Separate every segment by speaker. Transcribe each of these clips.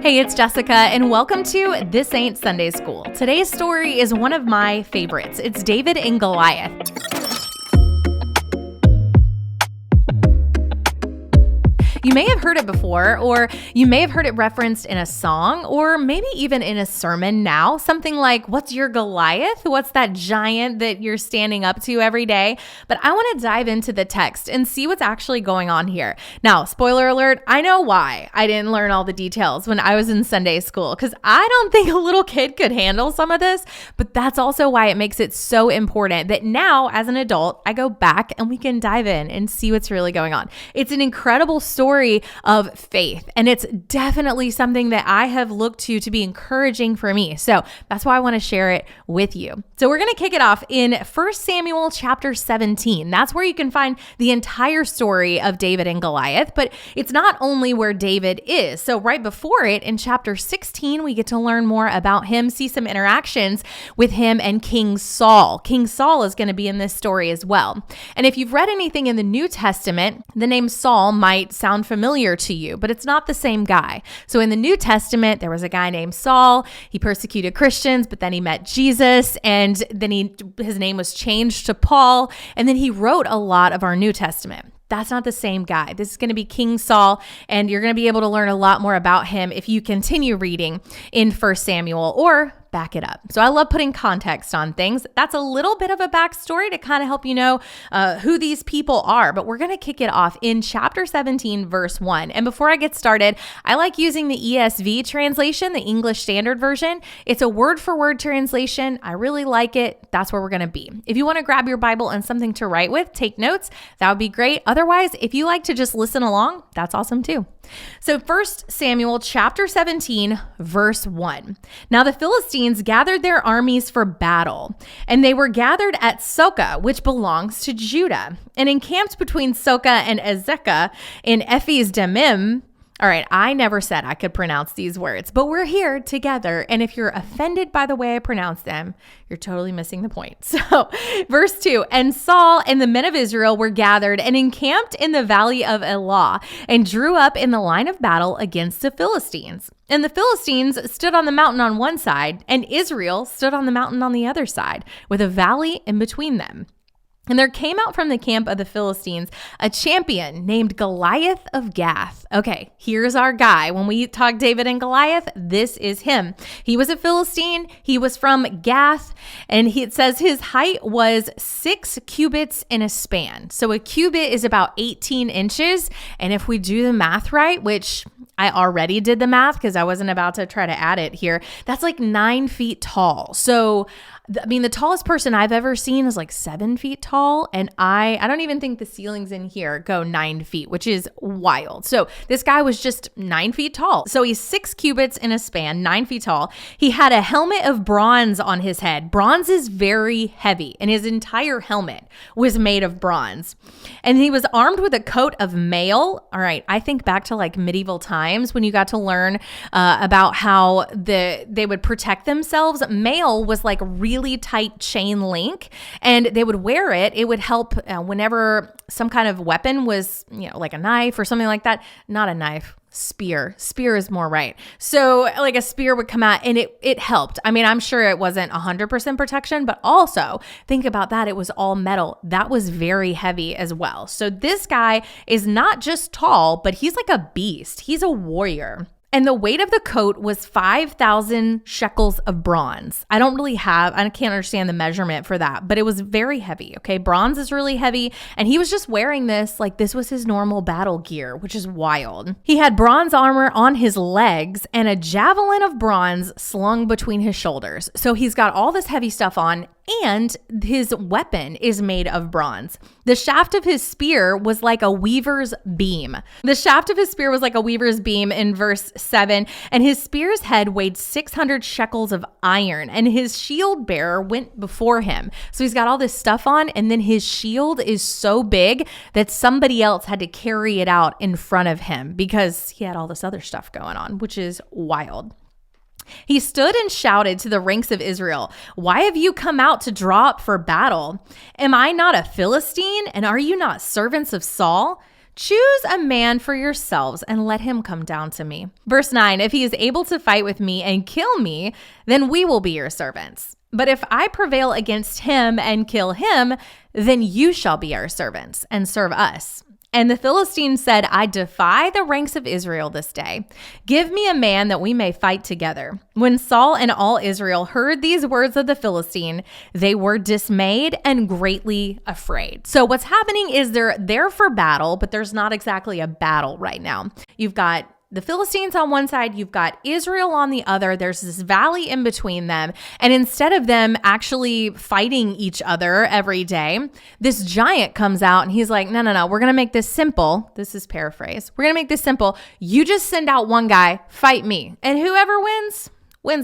Speaker 1: Hey, it's Jessica, and welcome to This Ain't Sunday School. Today's story is one of my favorites. It's David and Goliath. You may have heard it before, or you may have heard it referenced in a song, or maybe even in a sermon now. Something like, what's your Goliath? What's that giant that you're standing up to every day? But I want to dive into the text and see what's actually going on here. Now, spoiler alert, I know why I didn't learn all the details when I was in Sunday school, because I don't think a little kid could handle some of this, but that's also why it makes it so important that now, as an adult, I go back and we can dive in and see what's really going on. It's an incredible story of faith, and it's definitely something that I have looked to be encouraging for me. So that's why I want to share it with you. So we're going to kick it off in 1 Samuel chapter 17. That's where you can find the entire story of David and Goliath, but it's not only where David is. So right before it, in chapter 16, we get to learn more about him, see some interactions with him and King Saul. King Saul is going to be in this story as well. And if you've read anything in the New Testament, the name Saul might sound familiar to you, but it's not the same guy. So in the New Testament, there was a guy named Saul. He persecuted Christians, but then he met Jesus, and then his name was changed to Paul, and then he wrote a lot of our New Testament. That's not the same guy. This is going to be King Saul, and you're going to be able to learn a lot more about him if you continue reading in 1 Samuel or back it up. So I love putting context on things. That's a little bit of a backstory to kind of help you know who these people are, but we're going to kick it off in chapter 17, verse 1. And before I get started, I like using the ESV translation, the English Standard Version. It's a word-for-word translation. I really like it. That's where we're going to be. If you want to grab your Bible and something to write with, take notes. That would be great. Otherwise, if you like to just listen along, that's awesome too. So 1 Samuel chapter 17, verse 1. Now the Philistines gathered their armies for battle, and they were gathered at Soka, which belongs to Judah, and encamped between Soka and Azekah in Ephes Dammim. All right, I never said I could pronounce these words, but we're here together. And if you're offended by the way I pronounce them, you're totally missing the point. So verse 2, and Saul and the men of Israel were gathered and encamped in the valley of Elah and drew up in the line of battle against the Philistines. And the Philistines stood on the mountain on one side, and Israel stood on the mountain on the other side, with a valley in between them. And there came out from the camp of the Philistines a champion named Goliath of Gath. Okay, here's our guy. When we talk David and Goliath, this is him. He was a Philistine. He was from Gath, and it says his height was 6 cubits in a span. So a cubit is about 18 inches. And if we do the math right, which I already did the math because I wasn't about to try to add it here, that's like 9 feet tall. So the tallest person I've ever seen is like 7 feet tall. And I don't even think the ceilings in here go 9 feet, which is wild. So this guy was just 9 feet tall. So he's 6 cubits in a span, 9 feet tall. He had a helmet of bronze on his head. Bronze is very heavy, and his entire helmet was made of bronze. And he was armed with a coat of mail. All right, I think back to like medieval times when you got to learn about how they would protect themselves. Mail was like really tight chain link, and they would wear it. It would help whenever some kind of weapon was, like a knife or something like that. Not a knife. Spear is more right. So like a spear would come out, and it helped. I mean, I'm sure it wasn't 100% protection, but also think about that. It was all metal. That was very heavy as well. So this guy is not just tall, but he's like a beast. He's a warrior. And the weight of the coat was 5,000 shekels of bronze. I can't understand the measurement for that, but it was very heavy, okay? Bronze is really heavy, and he was just wearing this like this was his normal battle gear, which is wild. He had bronze armor on his legs and a javelin of bronze slung between his shoulders. So he's got all this heavy stuff on, and his weapon is made of bronze. The shaft of his spear was like a weaver's beam. In verse 7, and his spear's head weighed 600 shekels of iron, and his shield bearer went before him. So he's got all this stuff on, and then his shield is so big that somebody else had to carry it out in front of him because he had all this other stuff going on, which is wild. He stood and shouted to the ranks of Israel, "Why have you come out to draw up for battle? Am I not a Philistine, and are you not servants of Saul? Choose a man for yourselves and let him come down to me. Verse 9, if he is able to fight with me and kill me, then we will be your servants. But if I prevail against him and kill him, then you shall be our servants and serve us. And the Philistines said, I defy the ranks of Israel this day. Give me a man that we may fight together. When Saul and all Israel heard these words of the Philistine, they were dismayed and greatly afraid. So what's happening is they're there for battle, but there's not exactly a battle right now. You've got the Philistines on one side, you've got Israel on the other. There's this valley in between them. And instead of them actually fighting each other every day, this giant comes out and he's like, no, we're going to make this simple. This is paraphrase. We're going to make this simple. You just send out one guy, fight me. And whoever wins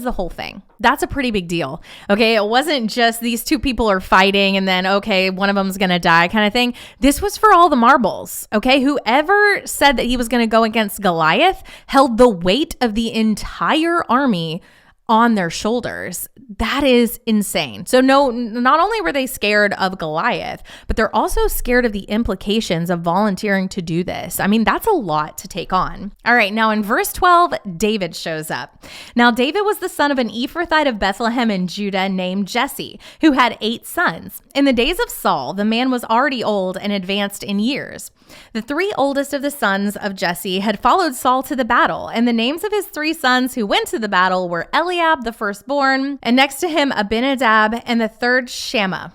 Speaker 1: the whole thing. That's a pretty big deal. Okay. It wasn't just these two people are fighting and then, okay, one of them's going to die kind of thing. This was for all the marbles. Okay. Whoever said that he was going to go against Goliath held the weight of the entire army on their shoulders. That is insane. So no, not only were they scared of Goliath, but they're also scared of the implications of volunteering to do this. I mean, that's a lot to take on. All right, now in verse 12, David shows up. Now, David was the son of an Ephrathite of Bethlehem in Judah named Jesse, who had 8 sons. In the days of Saul, the man was already old and advanced in years. The 3 oldest of the sons of Jesse had followed Saul to the battle, and the names of his 3 sons who went to the battle were Eliab, the firstborn, and next to him Abinadab, and the third Shammah.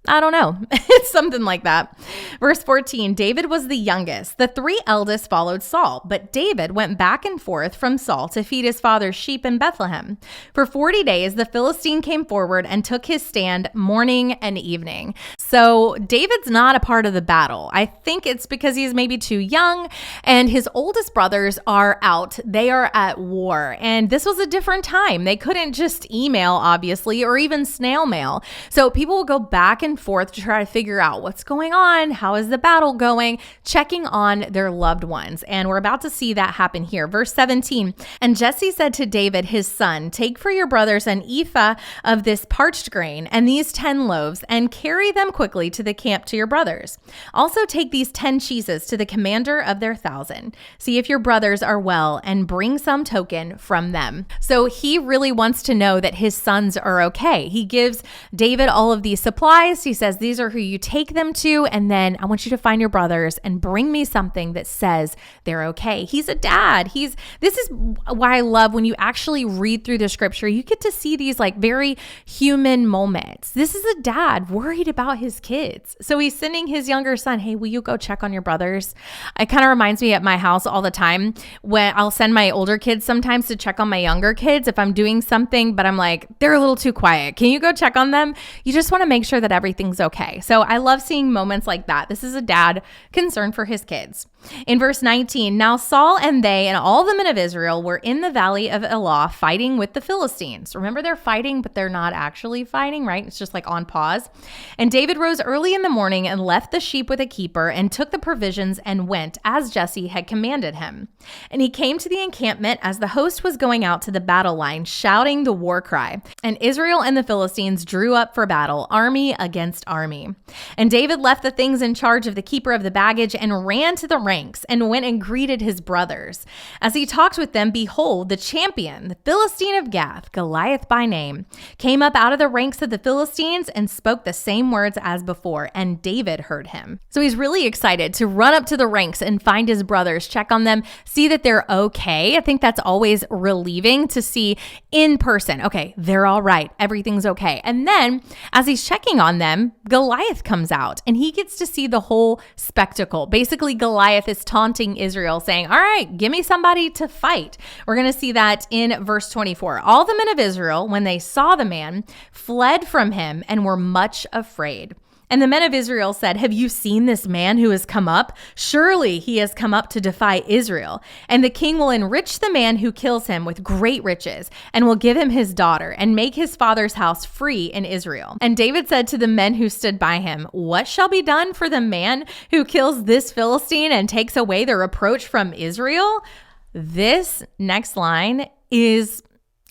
Speaker 1: I don't know. It's something like that. Verse 14, David was the youngest. The 3 eldest followed Saul, but David went back and forth from Saul to feed his father's sheep in Bethlehem. For 40 days, the Philistine came forward and took his stand morning and evening. So David's not a part of the battle. I think it's because he's maybe too young and his oldest brothers are out. They are at war. And this was a different time. They couldn't just email, obviously, or even snail mail. So people will go back and forth to try to figure out what's going on, how is the battle going, checking on their loved ones. And we're about to see that happen here. Verse 17, and Jesse said to David, his son, take for your brothers an ephah of this parched grain and these 10 loaves and carry them quickly to the camp to your brothers. Also take these 10 cheeses to the commander of their 1,000. See if your brothers are well and bring some token from them. So he really wants to know that his sons are okay. He gives David all of these supplies. He says, these are who you take them to. And then I want you to find your brothers and bring me something that says they're okay. He's a dad. This is why I love when you actually read through the scripture, you get to see these like very human moments. This is a dad worried about his kids. So he's sending his younger son, hey, will you go check on your brothers? It kind of reminds me at my house all the time when I'll send my older kids sometimes to check on my younger kids if I'm doing something, but I'm like, they're a little too quiet. Can you go check on them? You just want to make sure that everything's okay. So I love seeing moments like that. This is a dad concerned for his kids. In verse 19, now Saul and they and all the men of Israel were in the valley of Elah fighting with the Philistines. Remember, they're fighting, but they're not actually fighting, right? It's just like on pause. And David rose early in the morning and left the sheep with a keeper and took the provisions and went as Jesse had commanded him. And he came to the encampment as the host was going out to the battle line, shouting the war cry. And Israel and the Philistines drew up for battle, army against army. And David left the things in charge of the keeper of the baggage and ran to the ranks and went and greeted his brothers. As he talked with them, behold, the champion, the Philistine of Gath, Goliath by name, came up out of the ranks of the Philistines and spoke the same words as before, and David heard him. So he's really excited to run up to the ranks and find his brothers, check on them, see that they're okay. I think that's always relieving to see in person. Okay, they're all right. Everything's okay. And then as he's checking on them, Goliath comes out and he gets to see the whole spectacle. Basically, Goliath is taunting Israel, saying, all right, give me somebody to fight. We're going to see that in verse 24. All the men of Israel, when they saw the man, fled from him and were much afraid. And the men of Israel said, have you seen this man who has come up? Surely he has come up to defy Israel. And the king will enrich the man who kills him with great riches and will give him his daughter and make his father's house free in Israel. And David said to the men who stood by him, what shall be done for the man who kills this Philistine and takes away the reproach from Israel? This next line is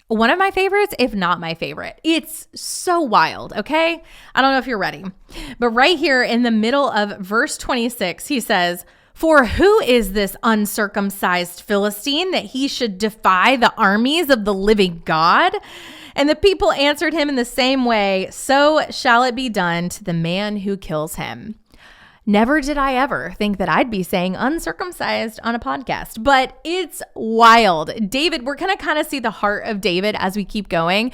Speaker 1: one of my favorites, if not my favorite. It's so wild, okay? I don't know if you're ready. But right here in the middle of verse 26, he says, "For who is this uncircumcised Philistine that he should defy the armies of the living God?" And the people answered him in the same way, "So shall it be done to the man who kills him." Never did I ever think that I'd be saying uncircumcised on a podcast, but it's wild. David, we're going to kind of see the heart of David as we keep going.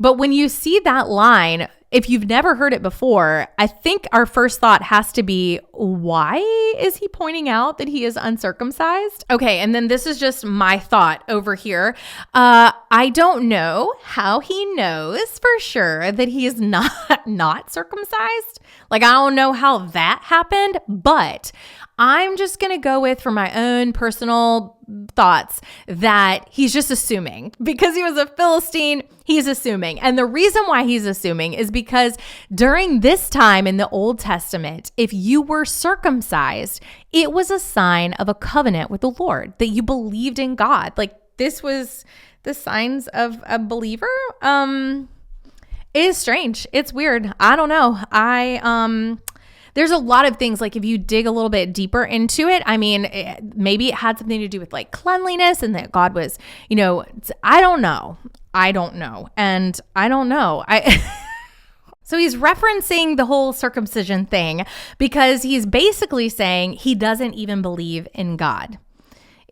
Speaker 1: But when you see that line, if you've never heard it before, I think our first thought has to be, why is he pointing out that he is uncircumcised? Okay, and then this is just my thought over here. I don't know how he knows for sure that he is not circumcised. Like, I don't know how that happened, but I'm just going to go with, for my own personal thoughts, that he's just assuming. Because he was a Philistine, he's assuming. And the reason why he's assuming is because during this time in the Old Testament, if you were circumcised, it was a sign of a covenant with the Lord, that you believed in God. Like, this was the signs of a believer. It is strange. It's weird. I don't know. There's a lot of things, like if you dig a little bit deeper into it, I mean, maybe it had something to do with like cleanliness and that God was, I don't know. And I don't know. So he's referencing the whole circumcision thing because he's basically saying he doesn't even believe in God.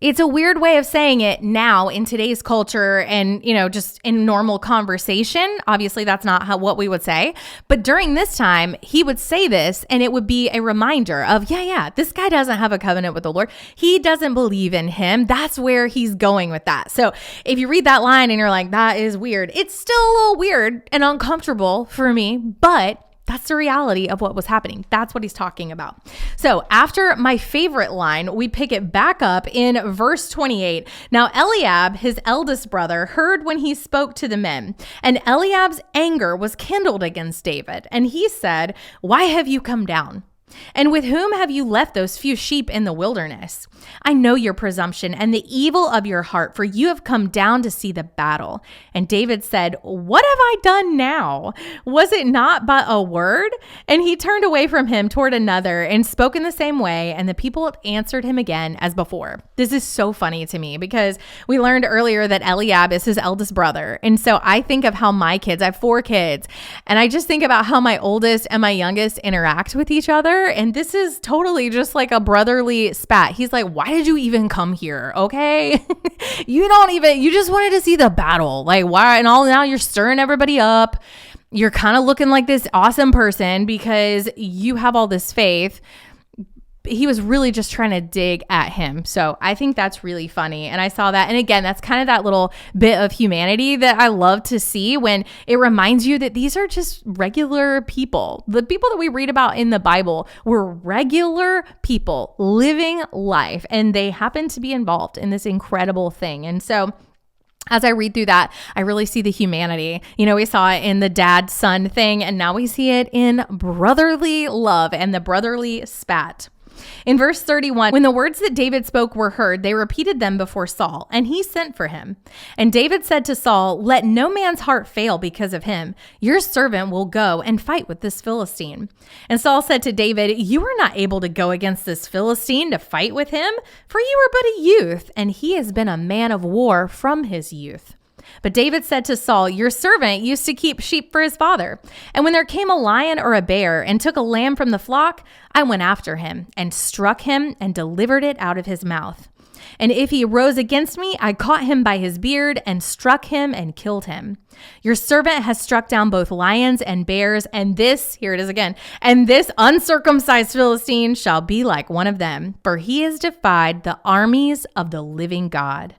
Speaker 1: It's a weird way of saying it now in today's culture and, just in normal conversation. Obviously, that's not what we would say. But during this time, he would say this and it would be a reminder of, this guy doesn't have a covenant with the Lord. He doesn't believe in him. That's where he's going with that. So if you read that line and you're like, that is weird, it's still a little weird and uncomfortable for me, but that's the reality of what was happening. That's what he's talking about. So after my favorite line, we pick it back up in verse 28. Now Eliab, his eldest brother, heard when he spoke to the men, and Eliab's anger was kindled against David. And he said, "Why have you come down? And with whom have you left those few sheep in the wilderness? I know your presumption and the evil of your heart, for you have come down to see the battle." And David said, "What have I done now? Was it not but a word?" And he turned away from him toward another and spoke in the same way, and the people answered him again as before. This is so funny to me because we learned earlier that Eliab is his eldest brother. And so I think of how I have 4 kids, and I just think about how my oldest and my youngest interact with each other. And this is totally just like a brotherly spat. He's like, "Why did you even come here? Okay. You just wanted to see the battle. Like, why? And now you're stirring everybody up. You're kind of looking like this awesome person because you have all this faith." He was really just trying to dig at him. So I think that's really funny. And I saw that. And again, that's kind of that little bit of humanity that I love to see when it reminds you that these are just regular people. The people that we read about in the Bible were regular people living life, and they happen to be involved in this incredible thing. And so as I read through that, I really see the humanity. We saw it in the dad-son thing, and now we see it in brotherly love and the brotherly spat. In verse 31, when the words that David spoke were heard, they repeated them before Saul, and he sent for him. And David said to Saul, "Let no man's heart fail because of him. Your servant will go and fight with this Philistine." And Saul said to David, "You are not able to go against this Philistine to fight with him, for you are but a youth, and he has been a man of war from his youth." But David said to Saul, "Your servant used to keep sheep for his father. And when there came a lion or a bear and took a lamb from the flock, I went after him and struck him and delivered it out of his mouth. And if he rose against me, I caught him by his beard and struck him and killed him. Your servant has struck down both lions and bears, and this," here it is again, "and this uncircumcised Philistine shall be like one of them, for he has defied the armies of the living God."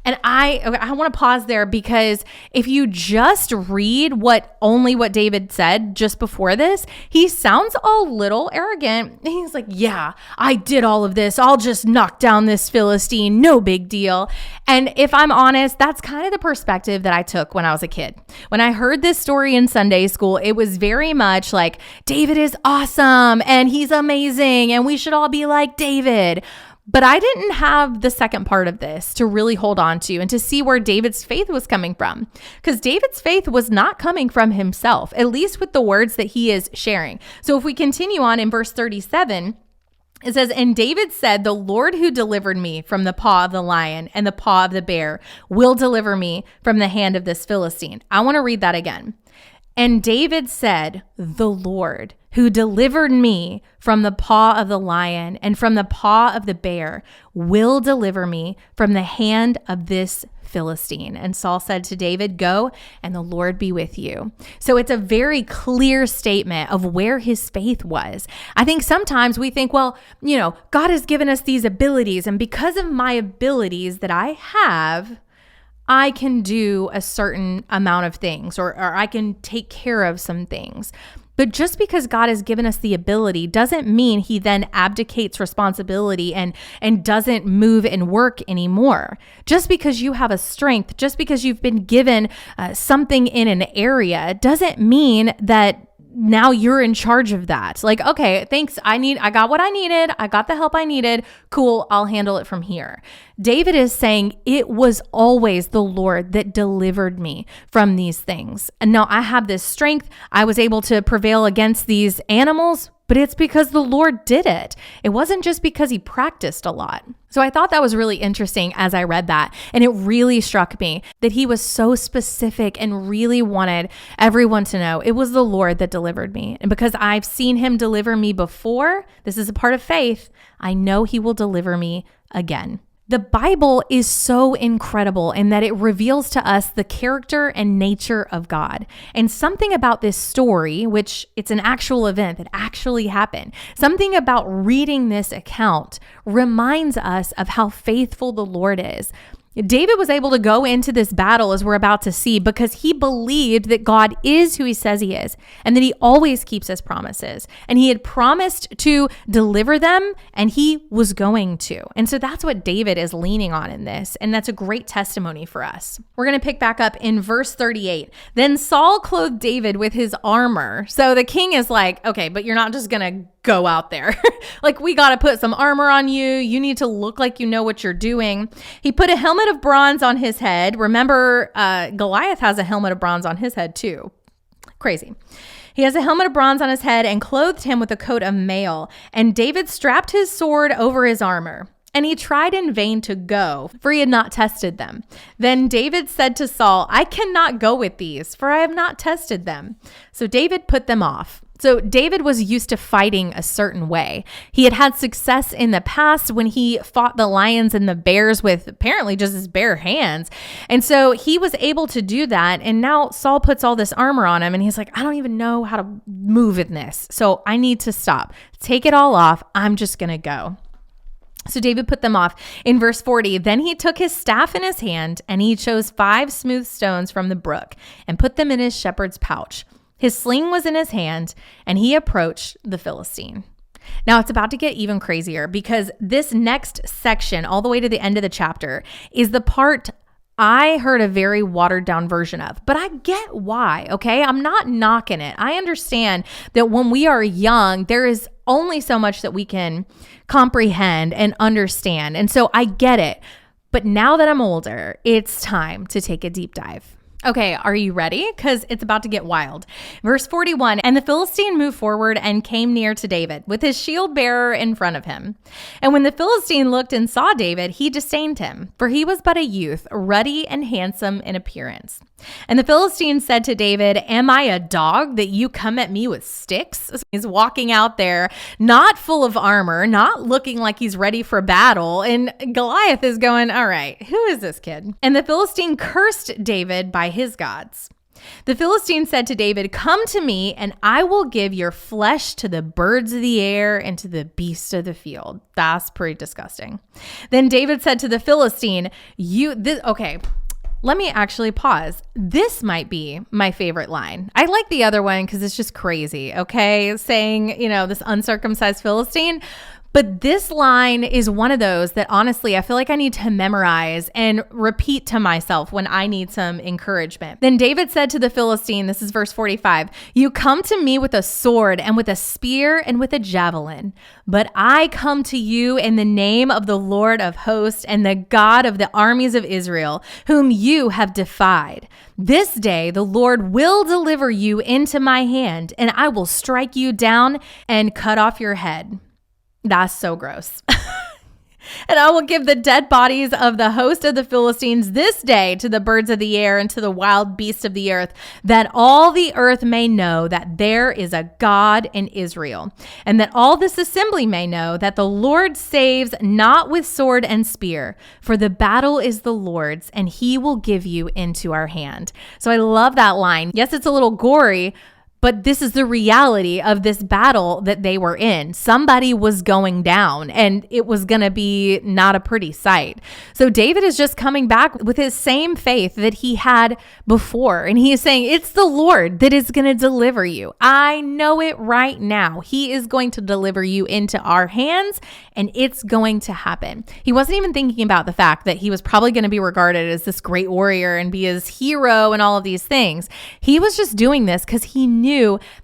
Speaker 1: And I want to pause there because if you just read what David said just before this, he sounds a little arrogant. He's like, "Yeah, I did all of this. I'll just knock down this Philistine. No big deal." And if I'm honest, that's kind of the perspective that I took when I was a kid. When I heard this story in Sunday school, it was very much like, David is awesome and he's amazing and we should all be like David. But I didn't have the second part of this to really hold on to and to see where David's faith was coming from. Because David's faith was not coming from himself, at least with the words that he is sharing. So if we continue on in verse 37, it says, "And David said, 'The Lord who delivered me from the paw of the lion and the paw of the bear will deliver me from the hand of this Philistine.'" I want to read that again. "And David said, 'The Lord who delivered me from the paw of the lion and from the paw of the bear will deliver me from the hand of this Philistine.' And Saul said to David, 'Go, and the Lord be with you.'" So it's a very clear statement of where his faith was. I think sometimes we think, well, God has given us these abilities, and because of my abilities that I have, I can do a certain amount of things, or I can take care of some things. But just because God has given us the ability doesn't mean he then abdicates responsibility and doesn't move and work anymore. Just because you have a strength, just because you've been given something in an area, doesn't mean that now you're in charge of that. Like, okay, thanks. I got what I needed. I got the help I needed. Cool. I'll handle it from here. David is saying it was always the Lord that delivered me from these things. And now I have this strength. I was able to prevail against these animals, but it's because the Lord did it. It wasn't just because he practiced a lot. So I thought that was really interesting as I read that. And it really struck me that he was so specific and really wanted everyone to know it was the Lord that delivered me. And because I've seen him deliver me before, this is a part of faith, I know he will deliver me again. The Bible is so incredible in that it reveals to us the character and nature of God. And something about this story, which it's an actual event that actually happened, something about reading this account reminds us of how faithful the Lord is. David was able to go into this battle, as we're about to see, because he believed that God is who he says he is and that he always keeps his promises. And he had promised to deliver them, and he was going to. And so that's what David is leaning on in this. And that's a great testimony for us. We're going to pick back up in verse 38. "Then Saul clothed David with his armor." So the king is like, okay, but you're not just going to go out there. Like, we got to put some armor on you. You need to look like you know what you're doing. He put a helmet of bronze on his head. Remember, Goliath has a helmet of bronze on his head too. Crazy. He has a helmet of bronze on his head and clothed him with a coat of mail. And David strapped his sword over his armor. And he tried in vain to go, for he had not tested them. Then David said to Saul, "I cannot go with these, for I have not tested them." So David put them off. So David was used to fighting a certain way. He had had success in the past when he fought the lions and the bears with apparently just his bare hands. And so he was able to do that. And now Saul puts all this armor on him and he's like, I don't even know how to move in this. So I need to stop. Take it all off. I'm just going to go. So David put them off. In verse 40, "Then he took his staff in his hand and he chose 5 smooth stones from the brook and put them in his shepherd's pouch. His sling was in his hand, and he approached the Philistine." Now, it's about to get even crazier because this next section, all the way to the end of the chapter, is the part I heard a very watered down version of, but I get why, okay? I'm not knocking it. I understand that when we are young, there is only so much that we can comprehend and understand. And so I get it. But now that I'm older, it's time to take a deep dive. Okay, are you ready? Because it's about to get wild. Verse 41, "And the Philistine moved forward and came near to David with his shield bearer in front of him. And when the Philistine looked and saw David, he disdained him, for he was but a youth, ruddy and handsome in appearance. And the Philistine said to David, 'Am I a dog that you come at me with sticks?'" He's walking out there, not full of armor, not looking like he's ready for battle. And Goliath is going, all right, who is this kid? And the Philistine cursed David by his gods. The Philistine said to David, "Come to me, and I will give your flesh to the birds of the air and to the beasts of the field." That's pretty disgusting. Then David said to the Philistine, okay, let me actually pause. This might be my favorite line. I like the other one because it's just crazy, okay? Saying, this uncircumcised Philistine. But this line is one of those that honestly, I feel like I need to memorize and repeat to myself when I need some encouragement. Then David said to the Philistine, this is verse 45, "You come to me with a sword and with a spear and with a javelin, but I come to you in the name of the Lord of hosts and the God of the armies of Israel, whom you have defied. This day the Lord will deliver you into my hand, and I will strike you down and cut off your head." That's so gross. "And I will give the dead bodies of the host of the Philistines this day to the birds of the air and to the wild beasts of the earth, that all the earth may know that there is a God in Israel, and that all this assembly may know that the Lord saves not with sword and spear, for the battle is the Lord's, and he will give you into our hand." So I love that line. Yes, it's a little gory, but this is the reality of this battle that they were in. Somebody was going down, and it was going to be not a pretty sight. So David is just coming back with his same faith that he had before. And he is saying, it's the Lord that is going to deliver you. I know it right now. He is going to deliver you into our hands, and it's going to happen. He wasn't even thinking about the fact that he was probably going to be regarded as this great warrior and be his hero and all of these things. He was just doing this because he knew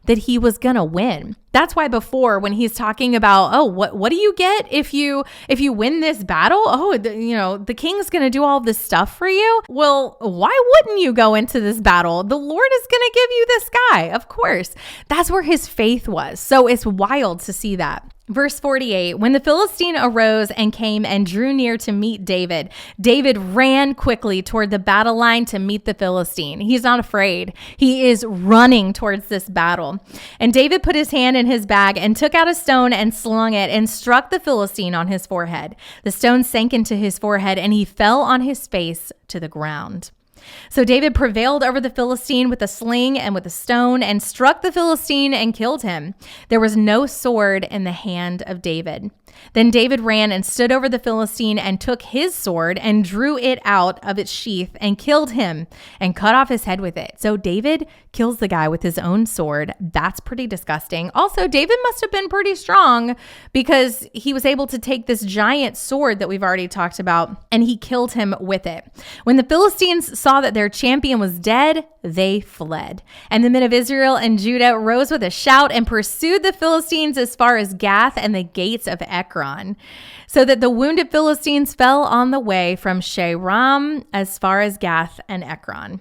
Speaker 1: that he was going to win. That's why before, when he's talking about, oh, what do you get if you win this battle? Oh, the king's going to do all this stuff for you. Well, why wouldn't you go into this battle? The Lord is going to give you this guy. Of course. That's where his faith was. So it's wild to see that. Verse 48, when the Philistine arose and came and drew near to meet David, David ran quickly toward the battle line to meet the Philistine. He's not afraid. He is running towards this battle. And David put his hand in his bag and took out a stone and slung it and struck the Philistine on his forehead. The stone sank into his forehead and he fell on his face to the ground. So David prevailed over the Philistine with a sling and with a stone and struck the Philistine and killed him. There was no sword in the hand of David. Then David ran and stood over the Philistine and took his sword and drew it out of its sheath and killed him and cut off his head with it. So David kills the guy with his own sword. That's pretty disgusting. Also, David must have been pretty strong because he was able to take this giant sword that we've already talked about and he killed him with it. When the Philistines saw that their champion was dead, they fled. And the men of Israel and Judah rose with a shout and pursued the Philistines as far as Gath and the gates of Ekron, so that the wounded Philistines fell on the way from Sheram as far as Gath and Ekron.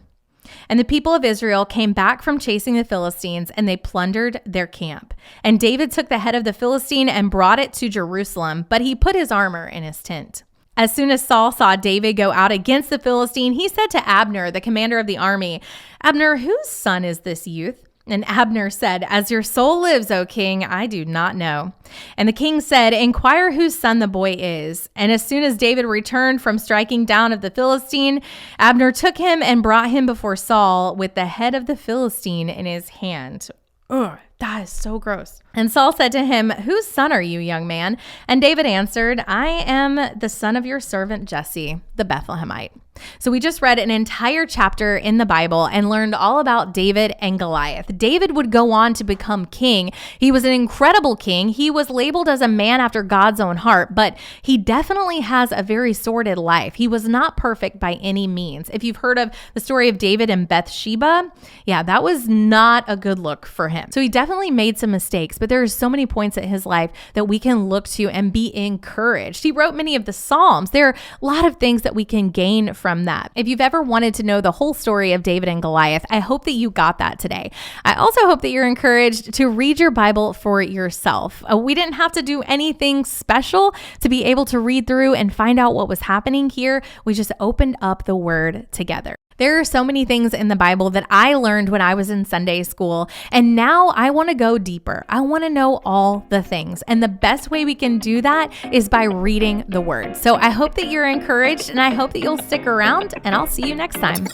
Speaker 1: And the people of Israel came back from chasing the Philistines, and they plundered their camp. And David took the head of the Philistine and brought it to Jerusalem, but he put his armor in his tent. As soon as Saul saw David go out against the Philistine, he said to Abner, the commander of the army, "Abner, whose son is this youth?" And Abner said, "As your soul lives, O king, I do not know." And the king said, "Inquire whose son the boy is." And as soon as David returned from striking down of the Philistine, Abner took him and brought him before Saul with the head of the Philistine in his hand. Ugh, that is so gross. And Saul said to him, "Whose son are you, young man?" And David answered, "I am the son of your servant Jesse, the Bethlehemite." So we just read an entire chapter in the Bible and learned all about David and Goliath. David would go on to become king. He was an incredible king. He was labeled as a man after God's own heart, but he definitely has a very sordid life. He was not perfect by any means. If you've heard of the story of David and Bathsheba, yeah, that was not a good look for him. So he definitely made some mistakes, but there are so many points in his life that we can look to and be encouraged. He wrote many of the Psalms. There are a lot of things that we can gain from that. If you've ever wanted to know the whole story of David and Goliath, I hope that you got that today. I also hope that you're encouraged to read your Bible for yourself. We didn't have to do anything special to be able to read through and find out what was happening here. We just opened up the Word together. There are so many things in the Bible that I learned when I was in Sunday school, and now I want to go deeper. I want to know all the things, and the best way we can do that is by reading the Word. So I hope that you're encouraged, and I hope that you'll stick around, and I'll see you next time.